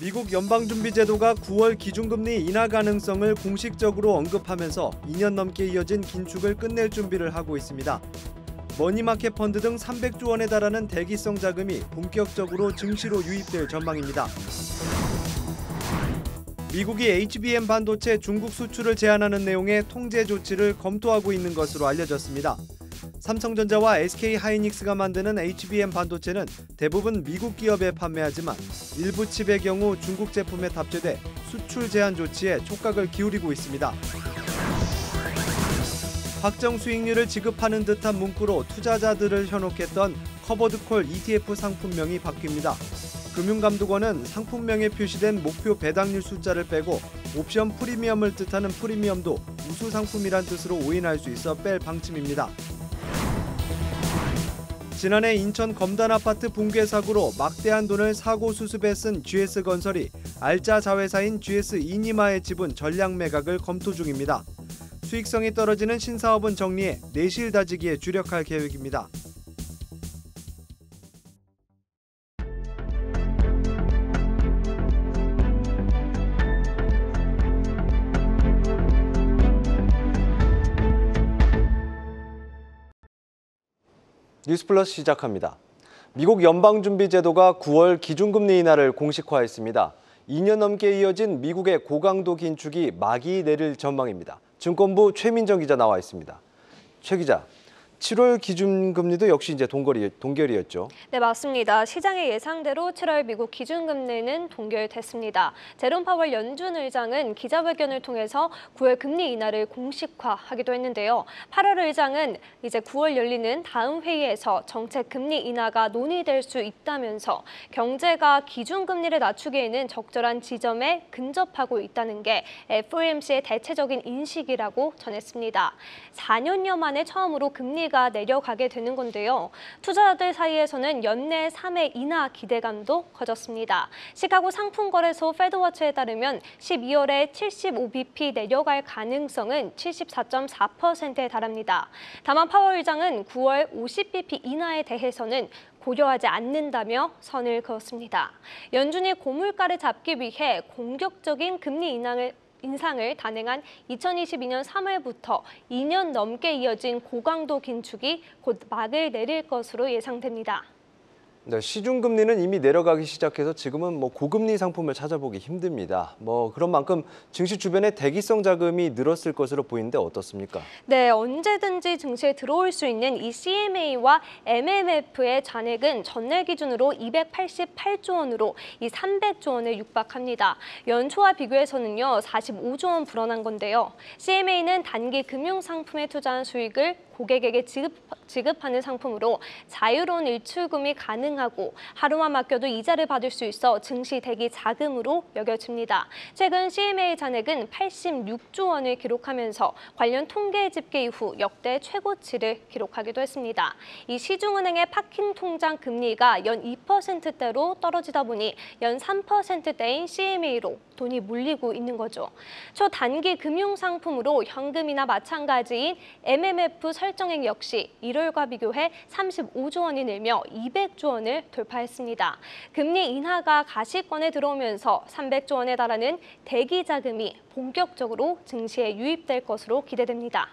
미국 연방준비제도가 9월 기준금리 인하 가능성을 공식적으로 언급하면서 2년 넘게 이어진 긴축을 끝낼 준비를 하고 있습니다. 머니마켓 펀드 등 300조 원에 달하는 대기성 자금이 본격적으로 증시로 유입될 전망입니다. 미국이 HBM 반도체 중국 수출을 제한하는 내용의 통제 조치를 검토하고 있는 것으로 알려졌습니다. 삼성전자와 SK하이닉스가 만드는 HBM 반도체는 대부분 미국 기업에 판매하지만 일부 칩의 경우 중국 제품에 탑재돼 수출 제한 조치에 촉각을 기울이고 있습니다. 확정 수익률을 지급하는 듯한 문구로 투자자들을 현혹했던 커버드콜 ETF 상품명이 바뀝니다. 금융감독원은 상품명에 표시된 목표 배당률 숫자를 빼고 옵션 프리미엄을 뜻하는 프리미엄도 우수 상품이란 뜻으로 오인할 수 있어 뺄 방침입니다. 지난해 인천 검단 아파트 붕괴 사고로 막대한 돈을 사고 수습에 쓴 GS건설이 알짜 자회사인 GS이니마의 지분 전량 매각을 검토 중입니다. 수익성이 떨어지는 신사업은 정리해 내실 다지기에 주력할 계획입니다. 뉴스플러스 시작합니다. 미국 연방준비제도가 9월 기준금리 인하를 공식화했습니다. 2년 넘게 이어진 미국의 고강도 긴축이 막이 내릴 전망입니다. 증권부 최민정 기자 나와 있습니다. 최 기자, 7월 기준금리도 역시 이제 동결이었죠. 네, 맞습니다. 시장의 예상대로 7월 미국 기준금리는 동결됐습니다. 제롬 파월 연준 의장은 기자회견을 통해서 9월 금리 인하를 공식화하기도 했는데요. 8월 의장은 이제 9월 열리는 다음 회의에서 정책 금리 인하가 논의될 수 있다면서 경제가 기준금리를 낮추기에는 적절한 지점에 근접하고 있다는 게 FOMC의 대체적인 인식이라고 전했습니다. 4년여 만에 처음으로 금리가 내려가게 되는 건데요. 투자자들 사이에서는 연내 3회 인하 기대감도 커졌습니다. 시카고 상품거래소 페드워치에 따르면 12월에 75bp 내려갈 가능성은 74.4%에 달합니다. 다만 파월 의장은 9월 50bp 인하에 대해서는 고려하지 않는다며 선을 그었습니다. 연준이 고물가를 잡기 위해 공격적인 금리 인상을 단행한 2022년 3월부터 2년 넘게 이어진 고강도 긴축이 곧 막을 내릴 것으로 예상됩니다. 네, 시중금리는 이미 내려가기 시작해서 지금은 고금리 상품을 찾아보기 힘듭니다. 그런 만큼 증시 주변에 대기성 자금이 늘었을 것으로 보이는데 어떻습니까? 네, 언제든지 증시에 들어올 수 있는 이 CMA와 MMF의 잔액은 전날 기준으로 288조 원으로 이 300조 원을 육박합니다. 연초와 비교해서는요, 45조 원 불어난 건데요. CMA는 단기 금융 상품에 투자한 수익을 고객에게 지급하는 상품으로 자유로운 일출금이 가능하고 하루만 맡겨도 이자를 받을 수 있어 증시 대기 자금으로 여겨집니다. 최근 CMA 잔액은 86조 원을 기록하면서 관련 통계 집계 이후 역대 최고치를 기록하기도 했습니다. 이 시중은행의 파킹 통장 금리가 연 2%대로 떨어지다 보니 연 3%대인 CMA로 돈이 몰리고 있는 거죠. 초단기 금융 상품으로 현금이나 마찬가지인 MMF 설정액 역시 1월과 비교해 35조 원이 늘며 200조 원을 돌파했습니다. 금리 인하가 가시권에 들어오면서 300조 원에 달하는 대기 자금이 본격적으로 증시에 유입될 것으로 기대됩니다.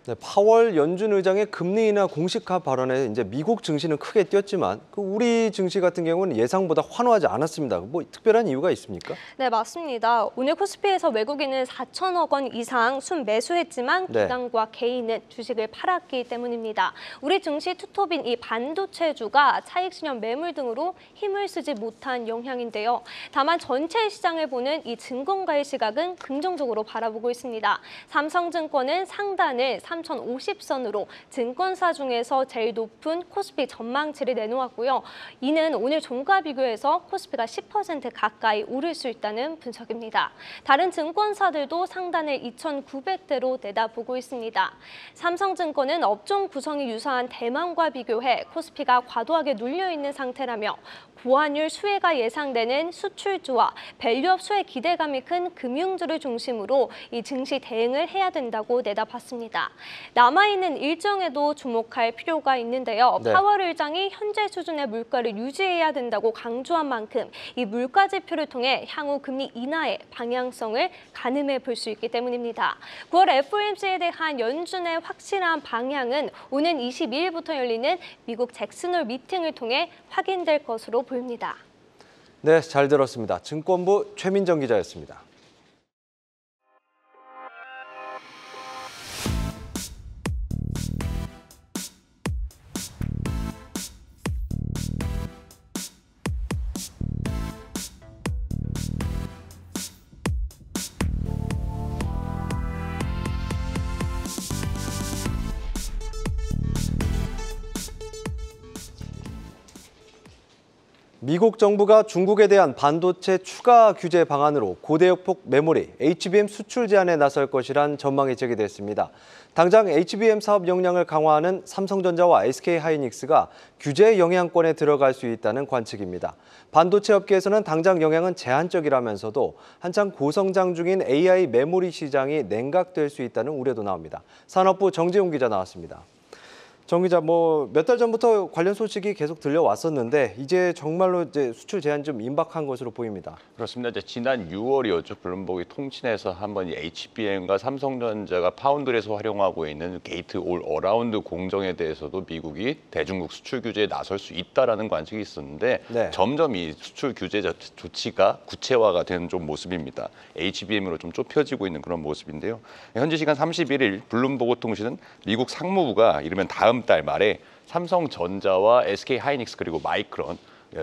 네, 파월 연준 의장의 금리 인하 공식화 발언에 이제 미국 증시는 크게 뛰었지만 우리 증시 같은 경우는 예상보다 환호하지 않았습니다. 특별한 이유가 있습니까? 네, 맞습니다. 오늘 코스피에서 외국인은 4천억 원 이상 순매수했지만 기관과 개인은 주식을 팔았기 때문입니다. 우리 증시 투톱인 이 반도체주가 차익실현 매물 등으로 힘을 쓰지 못한 영향인데요. 다만 전체 시장을 보는 이 증권가의 시각은 긍정적으로 바라보고 있습니다. 삼성증권은 상단을 3,050선으로 증권사 중에서 제일 높은 코스피 전망치를 내놓았고요. 이는 오늘 종가 비교해서 코스피가 10% 가까이 오를 수 있다는 분석입니다. 다른 증권사들도 상단을 2,900대로 내다보고 있습니다. 삼성증권은 업종 구성이 유사한 대만과 비교해 코스피가 과도하게 눌려있는 상태라며 보완율 수혜가 예상되는 수출주와 밸류업 수혜 기대감이 큰 금융주를 중심으로 이 증시 대응을 해야 된다고 내다봤습니다. 남아있는 일정에도 주목할 필요가 있는데요. 네. 파월 의장이 현재 수준의 물가를 유지해야 된다고 강조한 만큼 이 물가 지표를 통해 향후 금리 인하의 방향성을 가늠해 볼 수 있기 때문입니다. 9월 FOMC에 대한 연준의 확실한 방향은 오는 22일부터 열리는 미국 잭슨홀 미팅을 통해 확인될 것으로 보입니다. 네, 잘 들었습니다. 증권부 최민정 기자였습니다. 미국 정부가 중국에 대한 반도체 추가 규제 방안으로 고대역폭 메모리 HBM 수출 제한에 나설 것이란 전망이 제기됐습니다. 당장 HBM 사업 역량을 강화하는 삼성전자와 SK하이닉스가 규제 영향권에 들어갈 수 있다는 관측입니다. 반도체 업계에서는 당장 영향은 제한적이라면서도 한창 고성장 중인 AI 메모리 시장이 냉각될 수 있다는 우려도 나옵니다. 산업부 정재용 기자 나왔습니다. 정 기자, 몇 달 전부터 관련 소식이 계속 들려왔었는데 이제 정말로 수출 제한이 좀 임박한 것으로 보입니다. 그렇습니다. 이제 지난 6월이었죠. 블룸버그 통신에서 한번 이 HBM과 삼성전자가 파운드리에서 활용하고 있는 게이트 올 어라운드 공정에 대해서도 미국이 대중국 수출 규제에 나설 수 있다라는 관측이 있었는데 네. 점점 이 수출 규제 조치가 구체화가 되는 좀 모습입니다. HBM으로 좀 좁혀지고 있는 그런 모습인데요. 현지 시간 31일 블룸버그 통신은 미국 상무부가 이르면 다음 달 말에 삼성전자와 SK하이닉스 그리고 마이크론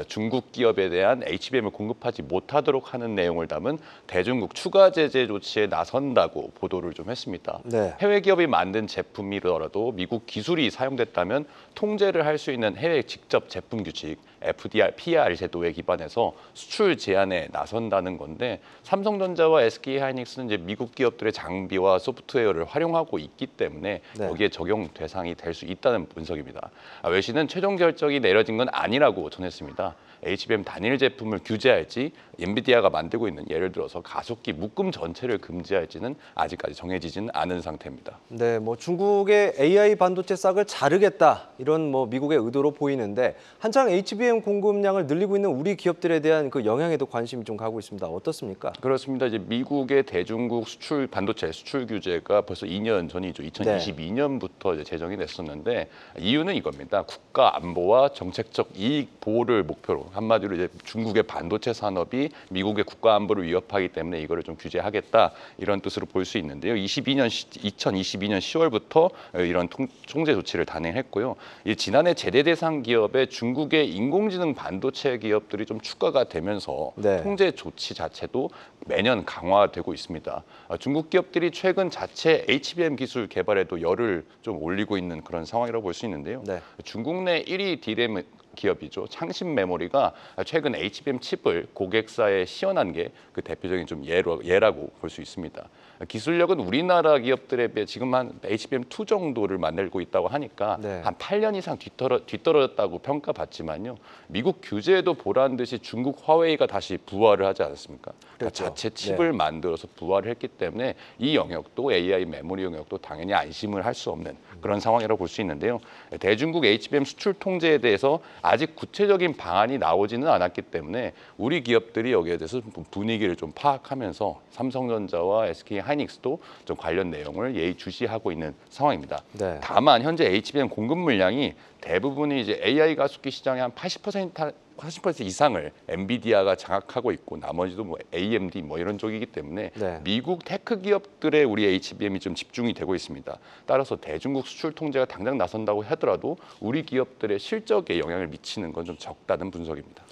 중국 기업에 대한 HBM을 공급하지 못하도록 하는 내용을 담은 대중국 추가 제재 조치에 나선다고 보도를 좀 했습니다. 네. 해외 기업이 만든 제품이더라도 미국 기술이 사용됐다면 통제를 할 수 있는 해외 직접 제품 규칙 FDR, PR 제도에 기반해서 수출 제한에 나선다는 건데 삼성전자와 SK하이닉스는 이제 미국 기업들의 장비와 소프트웨어를 활용하고 있기 때문에 네. 여기에 적용 대상이 될 수 있다는 분석입니다. 외신은 최종 결정이 내려진 건 아니라고 전했습니다. HBM 단일 제품을 규제할지 엔비디아가 만들고 있는 예를 들어서 가속기 묶음 전체를 금지할지는 아직까지 정해지진 않은 상태입니다. 네, 중국의 AI 반도체 싹을 자르겠다 이런 미국의 의도로 보이는데 한창 HBM 공급량을 늘리고 있는 우리 기업들에 대한 그 영향에도 관심이 좀 가고 있습니다. 어떻습니까? 그렇습니다. 이제 미국의 대중국 수출 반도체 수출 규제가 벌써 2년 전이죠. 2022년부터 이제 제정이 됐었는데 이유는 이겁니다. 국가 안보와 정책적 이익 보호를 목표로 한마디로 이제 중국의 반도체 산업이 미국의 국가 안보를 위협하기 때문에 이거를 좀 규제하겠다 이런 뜻으로 볼 수 있는데요. 2022년 10월부터 이런 통제 조치를 단행했고요. 지난해 제대 대상 기업에 중국의 인공지능 반도체 기업들이 좀 추가가 되면서 네. 통제 조치 자체도 매년 강화되고 있습니다. 중국 기업들이 최근 자체 HBM 기술 개발에도 열을 좀 올리고 있는 그런 상황이라고 볼 수 있는데요. 네. 중국 내 1위 D램 기업이죠. 창신 메모리가 최근 HBM 칩을 고객사에 시연한 게 그 대표적인 좀 예라고 볼 수 있습니다. 기술력은 우리나라 기업들에 비해 지금 한 HBM2 정도를 만들고 있다고 하니까 네. 한 8년 이상 뒤떨어졌다고 평가받지만요. 미국 규제에도 보란 듯이 중국 화웨이가 다시 부활을 하지 않았습니까? 그렇죠. 자체 칩을 만들어서 부활을 했기 때문에 이 영역도 AI 메모리 영역도 당연히 안심을 할 수 없는 그런 상황이라고 볼 수 있는데요. 대중국 HBM 수출 통제에 대해서 아직 구체적인 방안이 나오지는 않았기 때문에 우리 기업들이 여기에 대해서 분위기를 좀 파악하면서 삼성전자와 SK하이닉스도 좀 관련 내용을 예의주시하고 있는 상황입니다. 네. 다만 현재 HBM 공급 물량이 대부분이 이제 AI 가속기 시장의 한 80% 이상을 엔비디아가 장악하고 있고 나머지도 AMD 이런 쪽이기 때문에 네. 미국 테크 기업들의 우리 HBM이 좀 집중이 되고 있습니다. 따라서 대중국 수출 통제가 당장 나선다고 하더라도 우리 기업들의 실적에 영향을 미치는 건 좀 적다는 분석입니다.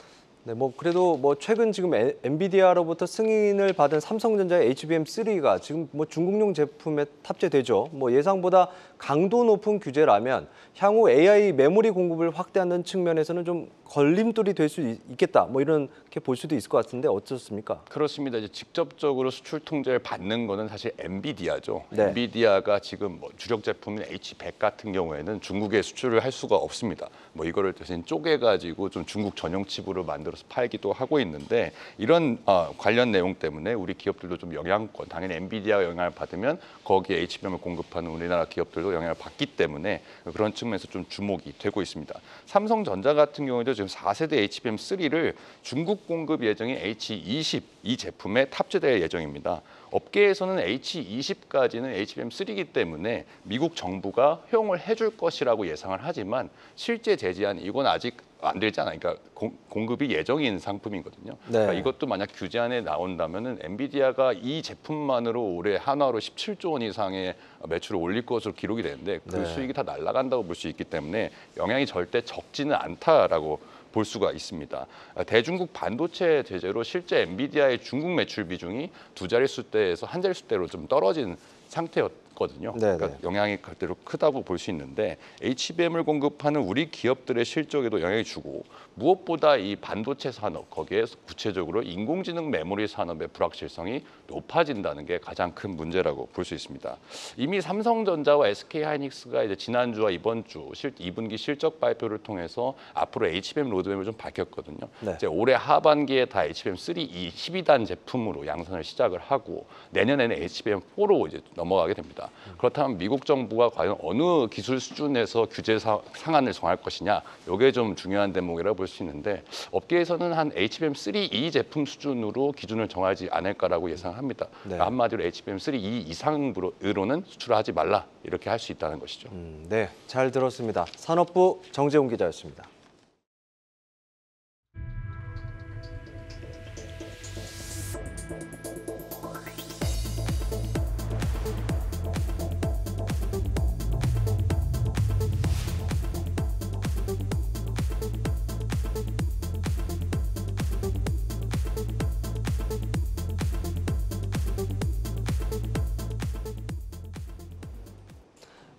네, 그래도 최근 지금 엔비디아로부터 승인을 받은 삼성전자의 HBM3가 지금 중국용 제품에 탑재되죠. 예상보다 강도 높은 규제라면 향후 AI 메모리 공급을 확대하는 측면에서는 좀 걸림돌이 될 수 있겠다. 이렇게 볼 수도 있을 것 같은데 어떻습니까? 그렇습니다. 이제 직접적으로 수출 통제를 받는 거는 사실 엔비디아죠. 네. 엔비디아가 지금 주력 제품인 H100 같은 경우에는 중국에 수출을 할 수가 없습니다. 이거를 대신 쪼개가지고 좀 중국 전용 칩으로 만들어서 벌써 팔기도 하고 있는데 이런 관련 내용 때문에 우리 기업들도 좀 영향권, 당연히 엔비디아가 영향을 받으면 거기에 HBM을 공급하는 우리나라 기업들도 영향을 받기 때문에 그런 측면에서 좀 주목이 되고 있습니다. 삼성전자 같은 경우에도 지금 4세대 HBM3를 중국 공급 예정인 H20 이 제품에 탑재될 예정입니다. 업계에서는 H20까지는 HBM3이기 때문에 미국 정부가 허용을 해줄 것이라고 예상을 하지만 실제 제재안 이건 아직 안 되지 않아요. 그러니까 공급이 예정인 상품이거든요. 네. 그러니까 이것도 만약 규제안에 나온다면은 엔비디아가 이 제품만으로 올해 한화로 17조 원 이상의 매출을 올릴 것으로 기록이 되는데 그 네. 수익이 다 날아간다고 볼 수 있기 때문에 영향이 절대 적지는 않다라고 볼 수가 있습니다. 대중국 반도체 제재로 실제 엔비디아의 중국 매출 비중이 두 자릿수대에서 한 자릿수대로 좀 떨어진 상태였거든요. 네네. 그러니까 영향이 그대로 크다고 볼 수 있는데 HBM을 공급하는 우리 기업들의 실적에도 영향을 주고 무엇보다 이 반도체 산업 거기에 구체적으로 인공지능 메모리 산업의 불확실성이 높아진다는 게 가장 큰 문제라고 볼 수 있습니다. 이미 삼성전자와 SK하이닉스가 이제 지난주와 이번 주 2분기 실적 발표를 통해서 앞으로 HBM 로드맵을 좀 밝혔거든요. 네. 이제 올해 하반기에 다 HBM3 이 12단 제품으로 양산을 시작을 하고 내년에는 HBM4로 이제 넘어가게 됩니다. 그렇다면 미국 정부가 과연 어느 기술 수준에서 규제 상한을 정할 것이냐, 이게 좀 중요한 대목이라고 볼 수 있는데 업계에서는 한 HBM3E 제품 수준으로 기준을 정하지 않을까라고 예상합니다. 네. 한마디로 HBM3E 이상으로는 수출을 하지 말라 이렇게 할 수 있다는 것이죠. 네, 잘 들었습니다. 산업부 정재훈 기자였습니다.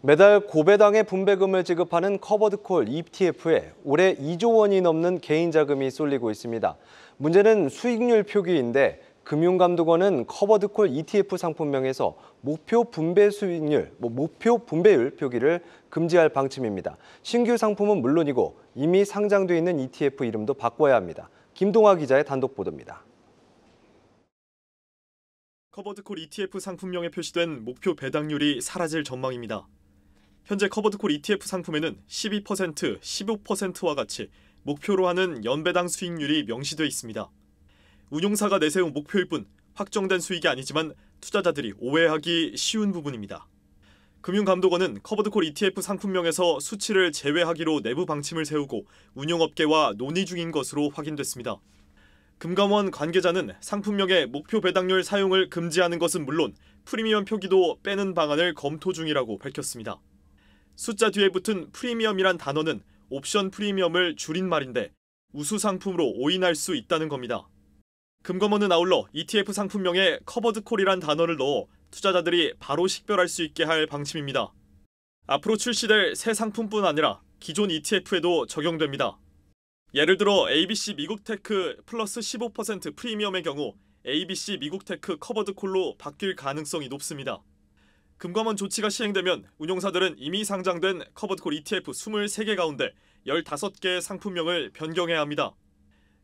매달 고배당의 분배금을 지급하는 커버드콜 ETF에 올해 2조 원이 넘는 개인 자금이 쏠리고 있습니다. 문제는 수익률 표기인데 금융감독원은 커버드콜 ETF 상품명에서 목표 분배 수익률, 목표 분배율 표기를 금지할 방침입니다. 신규 상품은 물론이고 이미 상장돼 있는 ETF 이름도 바꿔야 합니다. 김동아 기자의 단독 보도입니다. 커버드콜 ETF 상품명에 표시된 목표 배당률이 사라질 전망입니다. 현재 커버드콜 ETF 상품에는 12%, 15%와 같이 목표로 하는 연배당 수익률이 명시돼 있습니다. 운용사가 내세운 목표일 뿐 확정된 수익이 아니지만 투자자들이 오해하기 쉬운 부분입니다. 금융감독원은 커버드콜 ETF 상품명에서 수치를 제외하기로 내부 방침을 세우고 운용업계와 논의 중인 것으로 확인됐습니다. 금감원 관계자는 상품명의 목표 배당률 사용을 금지하는 것은 물론 프리미엄 표기도 빼는 방안을 검토 중이라고 밝혔습니다. 숫자 뒤에 붙은 프리미엄이란 단어는 옵션 프리미엄을 줄인 말인데 우수 상품으로 오인할 수 있다는 겁니다. 금감원은 아울러 ETF 상품명에 커버드콜이란 단어를 넣어 투자자들이 바로 식별할 수 있게 할 방침입니다. 앞으로 출시될 새 상품뿐 아니라 기존 ETF에도 적용됩니다. 예를 들어 ABC 미국테크 플러스 15% 프리미엄의 경우 ABC 미국테크 커버드콜로 바뀔 가능성이 높습니다. 금감원 조치가 시행되면 운용사들은 이미 상장된 커버드콜 ETF 23개 가운데 15개의 상품명을 변경해야 합니다.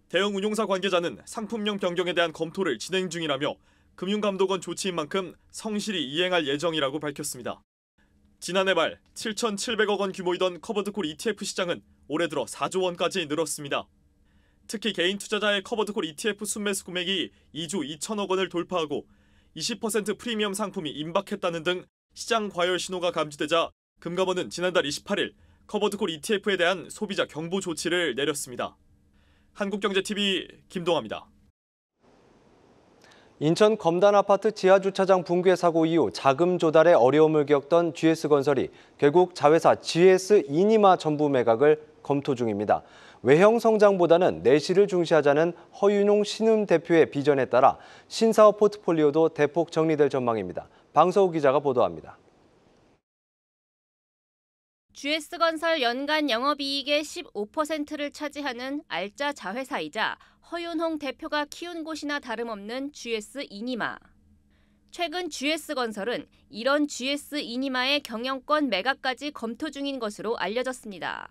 대형 운용사 관계자는 상품명 변경에 대한 검토를 진행 중이라며 금융감독원 조치인 만큼 성실히 이행할 예정이라고 밝혔습니다. 지난해 말 7,700억 원 규모이던 커버드콜 ETF 시장은 올해 들어 4조 원까지 늘었습니다. 특히 개인 투자자의 커버드콜 ETF 순매수 금액이 2조 2천억 원을 돌파하고 20% 프리미엄 상품이 임박했다는 등 시장 과열 신호가 감지되자 금감원은 지난달 28일 커버드콜 ETF에 대한 소비자 경보 조치를 내렸습니다. 한국경제TV 김동아입니다. 인천 검단 아파트 지하주차장 붕괴 사고 이후 자금 조달에 어려움을 겪던 GS건설이 결국 자회사 GS 이니마 전부 매각을 검토 중입니다. 외형 성장보다는 내실을 중시하자는 허윤용 신임 대표의 비전에 따라 신사업 포트폴리오도 대폭 정리될 전망입니다. 방서우 기자가 보도합니다. GS건설 연간 영업이익의 15%를 차지하는 알짜 자회사이자 허윤홍 대표가 키운 곳이나 다름없는 GS 이니마. 최근 GS건설은 이런 GS 이니마의 경영권 매각까지 검토 중인 것으로 알려졌습니다.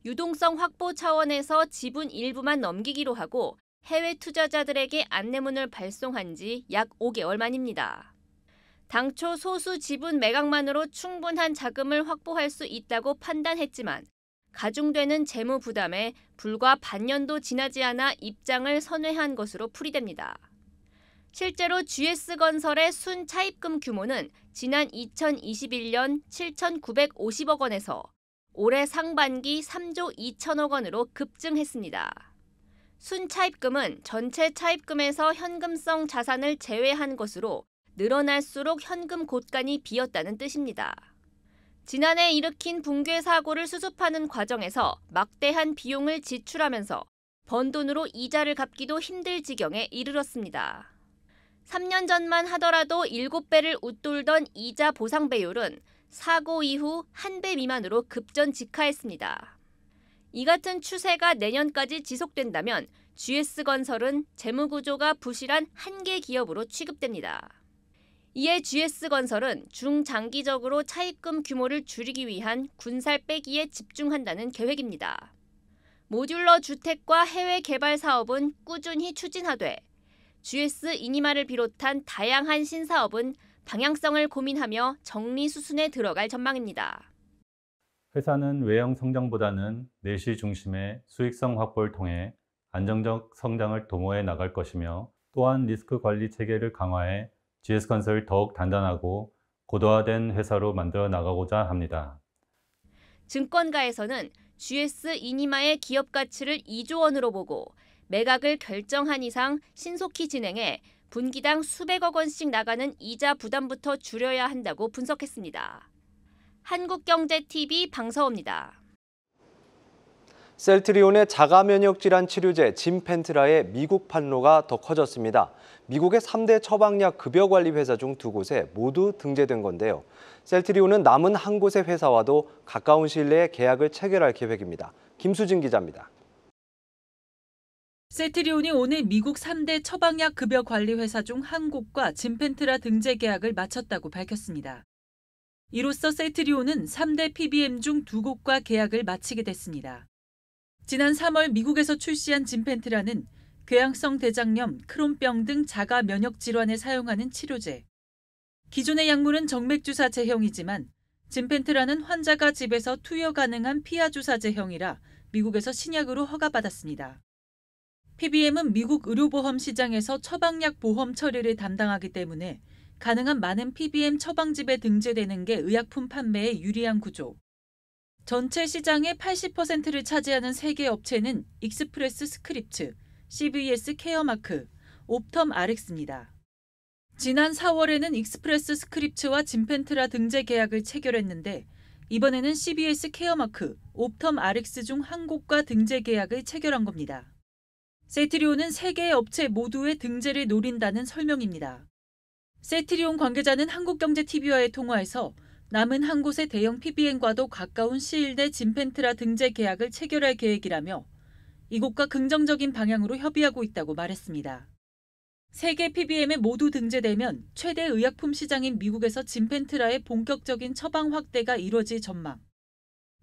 유동성 확보 차원에서 지분 일부만 넘기기로 하고 해외 투자자들에게 안내문을 발송한 지 약 5개월 만입니다. 당초 소수 지분 매각만으로 충분한 자금을 확보할 수 있다고 판단했지만 가중되는 재무 부담에 불과 반년도 지나지 않아 입장을 선회한 것으로 풀이됩니다. 실제로 GS건설의 순 차입금 규모는 지난 2021년 7,950억 원에서 올해 상반기 3조 2천억 원으로 급증했습니다. 순 차입금은 전체 차입금에서 현금성 자산을 제외한 것으로 늘어날수록 현금 곳간이 비었다는 뜻입니다. 지난해 일으킨 붕괴 사고를 수습하는 과정에서 막대한 비용을 지출하면서 번 돈으로 이자를 갚기도 힘들 지경에 이르렀습니다. 3년 전만 하더라도 7배를 웃돌던 이자 보상 배율은 사고 이후 1배 미만으로 급전직하했습니다. 이 같은 추세가 내년까지 지속된다면 GS건설은 재무구조가 부실한 한계 기업으로 취급됩니다. 이에 GS건설은 중장기적으로 차입금 규모를 줄이기 위한 군살 빼기에 집중한다는 계획입니다. 모듈러 주택과 해외 개발 사업은 꾸준히 추진하되 GS 이니마를 비롯한 다양한 신사업은 방향성을 고민하며 정리 수순에 들어갈 전망입니다. 회사는 외형 성장보다는 내시 중심의 수익성 확보를 통해 안정적 성장을 도모해 나갈 것이며 또한 리스크 관리 체계를 강화해 GS건설을 더욱 단단하고 고도화된 회사로 만들어 나가고자 합니다. 증권가에서는 GS 이니마의 기업 가치를 2조 원으로 보고 매각을 결정한 이상 신속히 진행해 분기당 수백억 원씩 나가는 이자 부담부터 줄여야 한다고 분석했습니다. 한국경제TV 방서호입니다. 셀트리온의 자가 면역 질환 치료제 짐펜트라의 미국 판로가 더 커졌습니다. 미국의 3대 처방약 급여 관리 회사 중 2곳에 모두 등재된 건데요. 셀트리온은 남은 한 곳의 회사와도 가까운 시일 내에 계약을 체결할 계획입니다. 김수진 기자입니다. 셀트리온이 오늘 미국 3대 처방약 급여 관리 회사 중 한 곳과 짐펜트라 등재 계약을 마쳤다고 밝혔습니다. 이로써 셀트리온은 3대 PBM 중 2곳과 계약을 마치게 됐습니다. 지난 3월 미국에서 출시한 짐펜트라는 궤양성 대장염, 크론병 등 자가 면역 질환에 사용하는 치료제. 기존의 약물은 정맥주사 제형이지만 짐펜트라는 환자가 집에서 투여 가능한 피하주사 제형이라 미국에서 신약으로 허가받았습니다. PBM은 미국 의료보험 시장에서 처방약 보험 처리를 담당하기 때문에 가능한 많은 PBM 처방집에 등재되는 게 의약품 판매에 유리한 구조. 전체 시장의 80%를 차지하는 3개 업체는 익스프레스 스크립트, CVS 케어마크, 옵텀 RX입니다. 지난 4월에는 익스프레스 스크립트와 짐펜트라 등재 계약을 체결했는데 이번에는 CVS 케어마크, 옵텀 RX 중 한 곳과 등재 계약을 체결한 겁니다. 셀트리온은 3개의 업체 모두의 등재를 노린다는 설명입니다. 셀트리온 관계자는 한국경제TV와의 통화에서 남은 한 곳의 대형 PBM과도 가까운 시일 내 짐펜트라 등재 계약을 체결할 계획이라며 이곳과 긍정적인 방향으로 협의하고 있다고 말했습니다. 3개 PBM에 모두 등재되면 최대 의약품 시장인 미국에서 짐펜트라의 본격적인 처방 확대가 이뤄질 전망.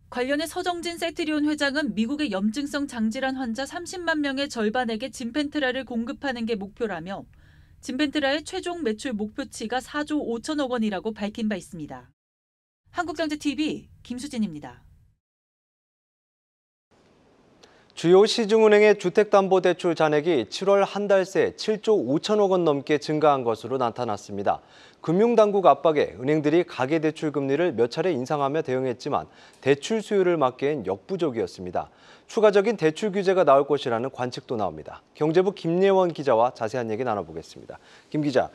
관련해 서정진 셀트리온 회장은 미국의 염증성 장질환 환자 30만 명의 절반에게 짐펜트라를 공급하는 게 목표라며 짐펜트라의 최종 매출 목표치가 4조 5천억 원이라고 밝힌 바 있습니다. 한국경제TV 김수진입니다. 주요 시중은행의 주택담보대출 잔액이 7월 한 달 새 7조 5천억 원 넘게 증가한 것으로 나타났습니다. 금융당국 압박에 은행들이 가계대출 금리를 몇 차례 인상하며 대응했지만 대출 수요를 막기엔 역부족이었습니다. 추가적인 대출 규제가 나올 것이라는 관측도 나옵니다. 경제부 김예원 기자와 자세한 얘기 나눠보겠습니다. 김 기자,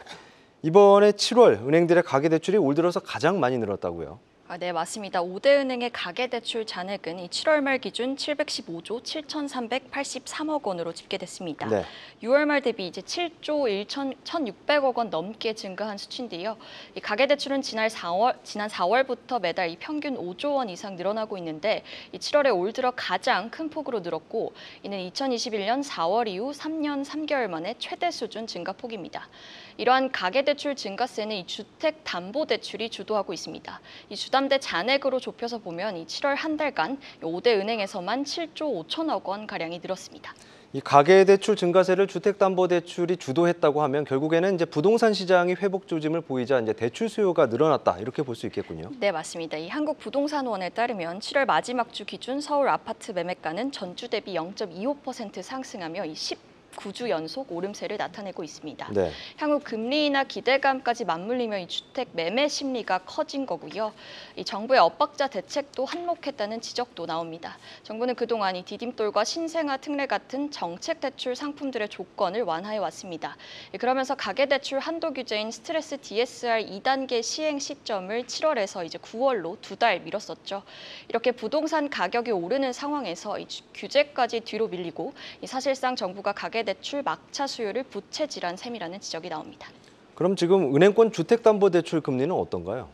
이번에 7월 은행들의 가계대출이 올 들어서 가장 많이 늘었다고요? 네, 맞습니다. 5대 은행의 가계대출 잔액은 이 7월 말 기준 715조 7,383억 원으로 집계됐습니다. 네. 6월 말 대비 이제 7조 1,600억 원 넘게 증가한 수치인데요. 이 가계대출은 지난 4월부터 매달 이 평균 5조 원 이상 늘어나고 있는데 이 7월에 올 들어 가장 큰 폭으로 늘었고 이는 2021년 4월 이후 3년 3개월 만에 최대 수준 증가폭입니다. 이러한 가계대출 증가세는 이 주택담보대출이 주도하고 있습니다. 이 주담 주담대 잔액으로 좁혀서 보면 이 7월 한 달간 5대 은행에서만 7조 5천억 원 가량이 늘었습니다. 이 가계대출 증가세를 주택담보대출이 주도했다고 하면 결국에는 이제 부동산 시장이 회복 조짐을 보이자 이제 대출 수요가 늘어났다 이렇게 볼 수 있겠군요. 네, 맞습니다. 이 한국부동산원에 따르면 7월 마지막 주 기준 서울 아파트 매매가는 전주 대비 0.25% 상승하며 19주 연속 오름세를 나타내고 있습니다. 네. 향후 금리나 기대감까지 맞물리며 이 주택 매매 심리가 커진 거고요. 이 정부의 엇박자 대책도 한몫했다는 지적도 나옵니다. 정부는 그동안 이 디딤돌과 신생아 특례 같은 정책 대출 상품들의 조건을 완화해 왔습니다. 그러면서 가계대출 한도 규제인 스트레스 DSR 2단계 시행 시점을 7월에서 이제 9월로 2달 미뤘었죠. 이렇게 부동산 가격이 오르는 상황에서 이 규제까지 뒤로 밀리고 사실상 정부가 가계대출 막차 수요를 부채질한 셈이라는 지적이 나옵니다. 그럼 지금 은행권 주택담보대출 금리는 어떤가요?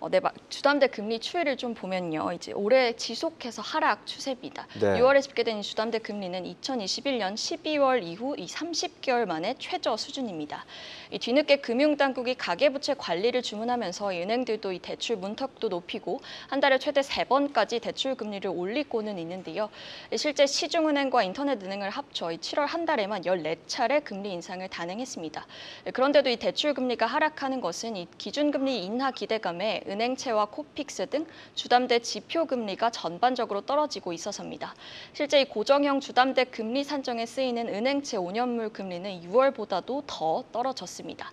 네, 주담대 금리 추이를 좀 보면요. 이제 올해 지속해서 하락 추세입니다. 네. 6월에 집계된 주담대 금리는 2021년 12월 이후 이 30개월 만에 최저 수준입니다. 이 뒤늦게 금융당국이 가계부채 관리를 주문하면서 은행들도 이 대출 문턱도 높이고 한 달에 최대 3번까지 대출 금리를 올리고는 있는데요. 실제 시중은행과 인터넷은행을 합쳐 이 7월 한 달에만 14차례 금리 인상을 단행했습니다. 그런데도 이 대출 금리가 하락하는 것은 이 기준금리 인하 기대감에 은행채와 코픽스 등 주담대 지표 금리가 전반적으로 떨어지고 있어서입니다. 실제 이 고정형 주담대 금리 산정에 쓰이는 은행채 5년물 금리는 6월보다도 더 떨어졌습니다.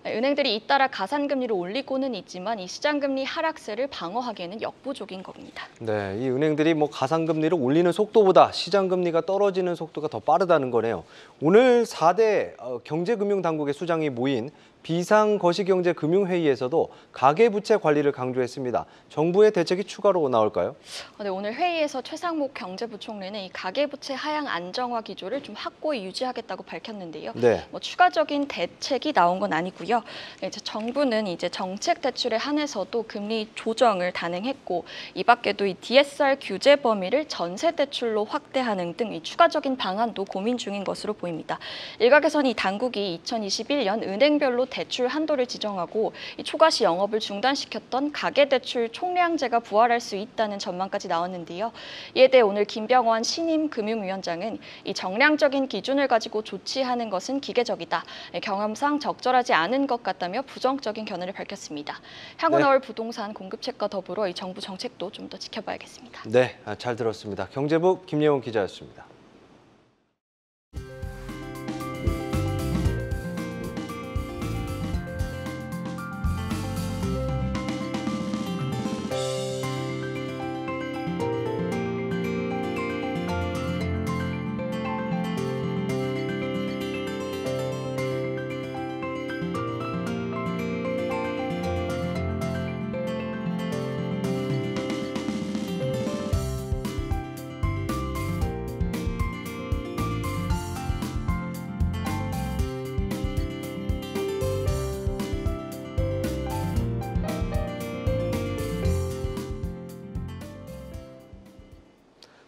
은행들이 잇따라 가산금리를 올리고는 있지만 이 시장금리 하락세를 방어하기에는 역부족인 겁니다. 네, 이 은행들이 가산금리를 올리는 속도보다 시장금리가 떨어지는 속도가 더 빠르다는 거네요. 오늘 4대 경제금융당국의 수장이 모인 비상거시경제금융회의에서도 가계부채 관리를 강조했습니다. 정부의 대책이 추가로 나올까요? 네, 오늘 회의에서 최상목 경제부총리는 이 가계부채 하향 안정화 기조를 좀 확고히 유지하겠다고 밝혔는데요. 네. 추가적인 대책이 나온 건 아니고요. 이제 정부는 이제 정책 대출에 한해서도 금리 조정을 단행했고, 이 밖에도 이 DSR 규제 범위를 전세 대출로 확대하는 등 이 추가적인 방안도 고민 중인 것으로 보입니다. 일각에서는 이 당국이 2021년 은행별로 대출 한도를 지정하고 이 초과시 영업을 중단시켰던 가계대출 총량제가 부활할 수 있다는 전망까지 나왔는데요. 이에 대해 오늘 김병원 신임 금융위원장은 이 정량적인 기준을 가지고 조치하는 것은 기계적이다. 경험상 적절하지 않은 것 같다며 부정적인 견해를 밝혔습니다. 향후 나올 부동산 공급책과 더불어 이 정부 정책도 좀 더 지켜봐야겠습니다. 네, 잘 들었습니다. 경제부 김예원 기자였습니다.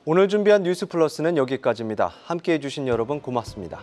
오늘 준비한 뉴스 플러스는 여기까지입니다. 함께해 주신 여러분 고맙습니다.